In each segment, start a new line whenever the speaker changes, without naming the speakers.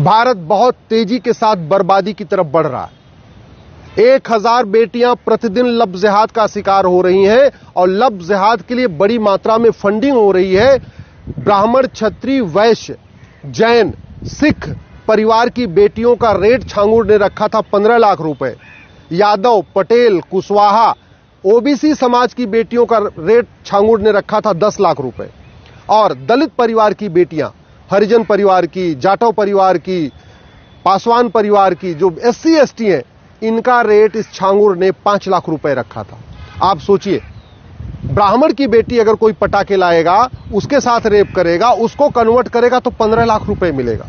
भारत बहुत तेजी के साथ बर्बादी की तरफ बढ़ रहा है। 1000 बेटियां प्रतिदिन लव जिहाद का शिकार हो रही हैं और लव जिहाद के लिए बड़ी मात्रा में फंडिंग हो रही है। ब्राह्मण, क्षत्रिय, वैश्य, जैन, सिख परिवार की बेटियों का रेट छांगुर ने रखा था 15 लाख रुपए। यादव, पटेल, कुशवाहा, ओबीसी समाज की बेटियों का रेट छांगुर ने रखा था 10 लाख रुपए। और दलित परिवार की बेटियां, हरिजन परिवार की, जाटव परिवार की, पासवान परिवार की, जो SC ST हैं, इनका रेट इस छांगुर ने 5 लाख रुपए रखा था। आप सोचिए, ब्राह्मण की बेटी अगर कोई पटा के लाएगा, उसके साथ रेप करेगा, उसको कन्वर्ट करेगा तो 15 लाख रुपए मिलेगा।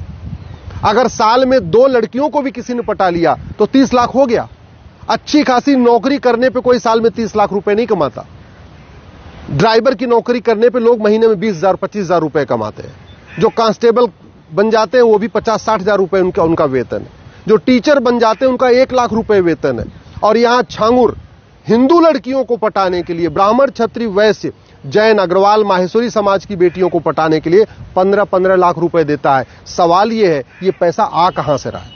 अगर साल में 2 लड़कियों को भी किसी ने पटा लिया तो 30 लाख हो गया। अच्छी खासी नौकरी करने पे कोई साल में 30 लाख रुपए नहीं कमाता। ड्राइवर की नौकरी करने पे लोग महीने में 20,000 25,000 रुपए कमाते हैं। जो कांस्टेबल बन जाते हैं वो भी 50-60 हजार रुपए उनका वेतन है। जो टीचर बन जाते हैं उनका 1 लाख रुपए वेतन है। और यहां छांगुर हिंदू लड़कियों को पटाने के लिए, ब्राह्मण, क्षत्रिय, वैश्य, जैन, अग्रवाल, माहेश्वरी समाज की बेटियों को पटाने के लिए 15-15 लाख रुपए देता है। सवाल यह है, ये पैसा आ कहां से रहा है?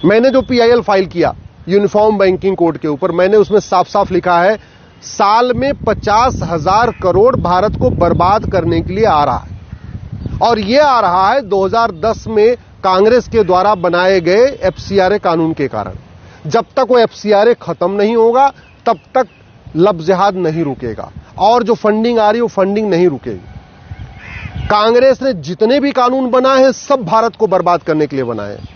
मैंने जो PIL फाइल किया यूनिफॉर्म बैंकिंग कोड के ऊपर, मैंने उसमें साफ साफ लिखा है, साल में 50,000 करोड़ भारत को बर्बाद करने के लिए आ रहा है। और यह आ रहा है 2010 में कांग्रेस के द्वारा बनाए गए FCRA कानून के कारण। जब तक वो FCRA खत्म नहीं होगा, तब तक लव जिहाद नहीं रुकेगा और जो फंडिंग आ रही है वो फंडिंग नहीं रुकेगी। कांग्रेस ने जितने भी कानून बनाए हैं, सब भारत को बर्बाद करने के लिए बनाए हैं।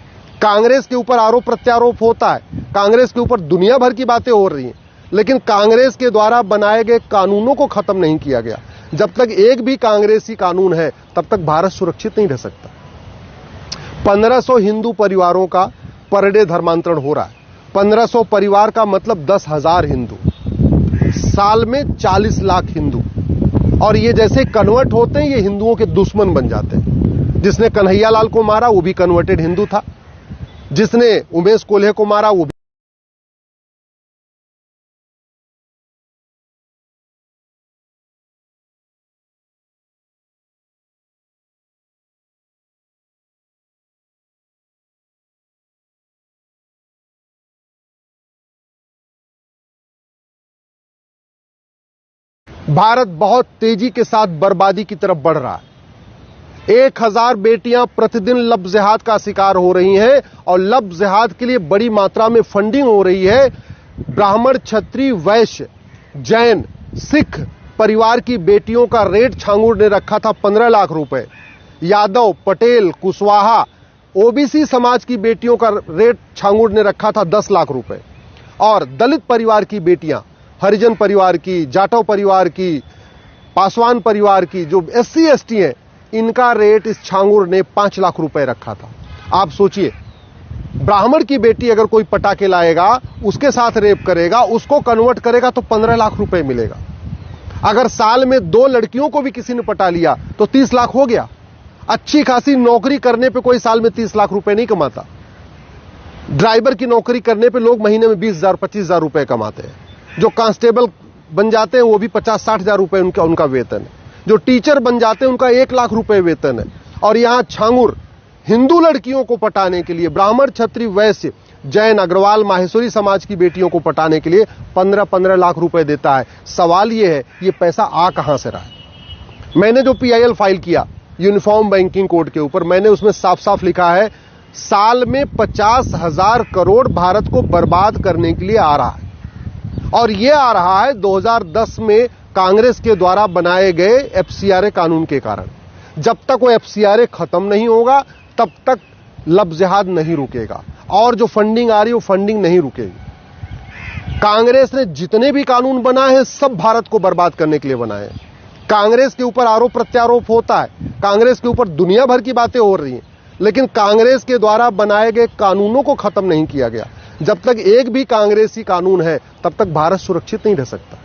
कांग्रेस के ऊपर आरोप प्रत्यारोप होता है, कांग्रेस के ऊपर दुनिया भर की बातें हो रही हैं, लेकिन कांग्रेस के द्वारा बनाए गए कानूनों को खत्म नहीं किया गया। जब तक एक भी कांग्रेसी कानून है, तब तक भारत सुरक्षित नहीं रह सकता। 1500 हिंदू परिवारों का पर डे धर्मांतरण हो रहा है। 1500 परिवार का मतलब 10,000 हिंदू, साल में 40 लाख हिंदू। और ये जैसे कन्वर्ट होते हैं, ये हिंदुओं के दुश्मन बन जाते हैं। जिसने कन्हैयालाल को मारा वो भी कन्वर्टेड हिंदू था, जिसने उमेश कोल्हे को मारा वो भी। भारत बहुत तेजी के साथ बर्बादी की तरफ बढ़ रहा है। 1000 बेटियां प्रतिदिन लव जिहाद का शिकार हो रही हैं और लव जिहाद के लिए बड़ी मात्रा में फंडिंग हो रही है। ब्राह्मण, क्षत्रिय, वैश्य, जैन, सिख परिवार की बेटियों का रेट छांगुर ने रखा था 15 लाख रुपए। यादव, पटेल, कुशवाहा, ओबीसी समाज की बेटियों का रेट छांगुर ने रखा था 10 लाख रुपए। और दलित परिवार की बेटियां, हरिजन परिवार की, जाटव परिवार की, पासवान परिवार की, जो SC ST हैं, इनका रेट इस छांगुर ने 5 लाख रुपए रखा था। आप सोचिए, ब्राह्मण की बेटी अगर कोई पटा के लाएगा, उसके साथ रेप करेगा, उसको कन्वर्ट करेगा तो 15 लाख रुपए मिलेगा। अगर साल में 2 लड़कियों को भी किसी ने पटा लिया तो 30 लाख हो गया। अच्छी खासी नौकरी करने पे कोई साल में 30 लाख रुपए नहीं कमाता। ड्राइवर की नौकरी करने पे लोग महीने में 20,000 25,000 रुपए कमाते हैं। जो कांस्टेबल बन जाते हैं वो भी 50-60 हजार रुपए उनका वेतन है। जो टीचर बन जाते हैं उनका 1 लाख रुपए वेतन है। और यहां छांगुर हिंदू लड़कियों को पटाने के लिए, ब्राह्मण, क्षत्रिय, वैश्य, जैन, अग्रवाल, माहेश्वरी समाज की बेटियों को पटाने के लिए 15-15 लाख रुपए देता है। सवाल यह है, ये पैसा आ कहां से रहा है? मैंने जो PIL फाइल किया यूनिफॉर्म बैंकिंग कोड के ऊपर, मैंने उसमें साफ साफ लिखा है, साल में 50,000 करोड़ भारत को बर्बाद करने के लिए आ रहा है। और यह आ रहा है 2010 में कांग्रेस के द्वारा बनाए गए FCRA कानून के कारण। जब तक वो FCRA खत्म नहीं होगा, तब तक लव जिहाद नहीं रुकेगा और जो फंडिंग आ रही है वो फंडिंग नहीं रुकेगी। कांग्रेस ने जितने भी कानून बनाए हैं, सब भारत को बर्बाद करने के लिए बनाए हैं। कांग्रेस के ऊपर आरोप प्रत्यारोप होता है, कांग्रेस के ऊपर दुनिया भर की बातें हो रही हैं, लेकिन कांग्रेस के द्वारा बनाए गए कानूनों को खत्म नहीं किया गया। जब तक एक भी कांग्रेसी कानून है, तब तक भारत सुरक्षित नहीं रह सकता।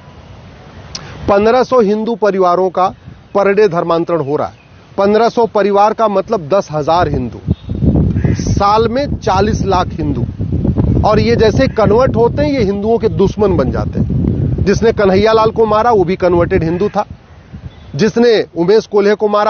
1500 हिंदू परिवारों का पर डे धर्मांतरण हो रहा है। 1500 परिवार का मतलब 10,000 हिंदू, साल में 40 लाख हिंदू। और ये जैसे कन्वर्ट होते हैं, ये हिंदुओं के दुश्मन बन जाते हैं। जिसने कन्हैयालाल को मारा वो भी कन्वर्टेड हिंदू था, जिसने उमेश कोल्हे को मारा